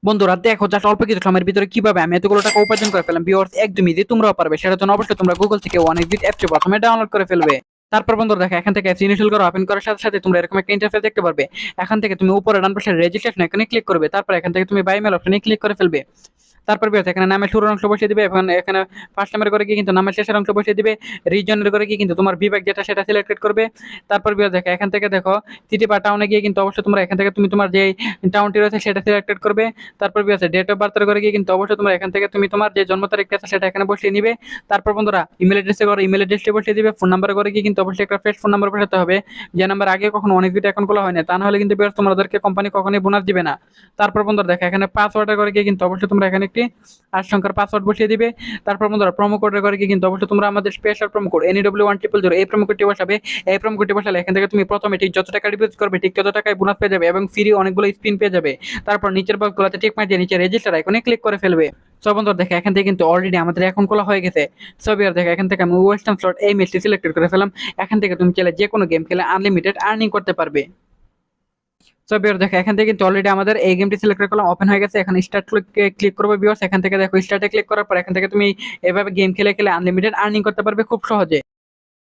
বন্ধুরা দেখো জাস্ট অল্প কিছু সময়ের ভিতরে কিভাবে আমি এতগুলো টাকা উপার্জন করে ফেলাম। ভিউয়ার্স একদমই যে তোমরাও পারবে, সেটার জন্য অবশ্যই তোমরা গুগল থেকে অনেকবিট অ্যাপটি প্রথমে ডাউনলোড করে ফেলবে। তারপর বন্ধুরা দেখো এখান থেকে অ্যাপস ইনস্টল করা ওপেন করার সাথে সাথে তোমরা এরকম একটা ইন্টারফেস দেখতে পারবে। এখান থেকে তুমি উপরে ডান পাশে রেজিস্ট্রেশন এখানে ক্লিক করবে, তারপর এখান থেকে তুমি বাই মেল অপশনে ক্লিক করে ফেলবে। তারপর বিয়ার্স এখানে নামের শুরুর অংশ বসিয়ে দিবে, এখন এখানে ফার্স্ট নাম্বার করে কি কিন্তু নামের শেষের অংশ বসিয়ে দিবে। রিজনের করে কি কিন্তু তোমার বিভাগ যেটা সেটা সিলেক্টেড করবে। তারপর বিয়ার্স দেখো এখান থেকে দেখো সিটি বা টাউনে গিয়ে কিন্তু অবশ্যই তোমরা এখান থেকে তুমি তোমার যে টাউনটি রয়েছে সেটা সিলেক্টেড করবে। তারপর বিয়ার্স ডেট অফ বার্থের করে গিয়ে কিন্তু অবশ্যই তোমরা এখান থেকে তুমি তোমার যে জন্ম তারিখ আছে সেটা এখানে বসিয়ে নিবে। তারপর বন্ধুরা ইমেল অ্যাড্রেসে করে ইমেল অ্যাড্রেসটি বসিয়ে দিবে। ফোন নাম্বার করে গিয়ে কিন্তু অবশ্যই একটা ফ্রেশ ফোন নাম্বার বসাতে হবে, যে নাম্বার আগে কখনো অনেক ভিডিও অ্যাকাউন্ট খোলা হয় না, তা না হলে কিন্তু বিয়ার্স তোমাদেরকে কোম্পানি কখনোই বোনাস দিবে না। তারপর বন্ধুরা দেখো এখানে পাসওয়ার্ডের করে গিয়ে কিন্তু অবশ্যই তোমরা এখানে একটি 8 সংখ্যার পাসওয়ার্ড বসিয়ে দিবে। তারপর বন্ধুরা প্রোমো কোডের করে গিয়ে কিন্তু অবশ্যই তোমরা আমাদের স্পেশাল প্রোমো কোড NEW1000 এই প্রোমো কোডটি বসাবে। এই প্রোমো কোডটি বসালে এখান থেকে তুমি প্রথমে ঠিক যত টাকা ডিপোজিট করবে ঠিক তত টাকায় বোনাস পেয়ে যাবে এবং ফ্রি অনেকগুলো স্পিন পেয়ে যাবে। তারপর নিচের বক্সগুলোতে টিক মার দিয়ে নিচে রেজিস্টার আইকনে ক্লিক করে ফেলবে। সো বন্ধুরা দেখো এখান থেকে কিন্তু অলরেডি আমাদের অ্যাকাউন্ট খোলা হয়ে গেছে। সো বিয়ার দেখো এখান থেকে আমি ওয়েস্টার্ন স্লট এই ম্যাচটি সিলেক্টেড করে ফেলাম। এখান থেকে তুমি চাইলে যে কোনো গেম খেলে আনলিমিটেড আর্নিং করতে পারবে। সো বিয়ার দেখো এখান থেকে কিন্তু অলরেডি আমাদের এই গেমটি সিলেক্ট করলাম, ওপেন হয়ে গেছে। এখন স্টার্ট ক্লিক করবে বিয়ার্স, এখান থেকে দেখো স্টার্টে ক্লিক করার পর এখান থেকে তুমি এভাবে গেম খেলে খেলে আনলিমিটেড আর্নিং করতে পারবে খুব সহজে।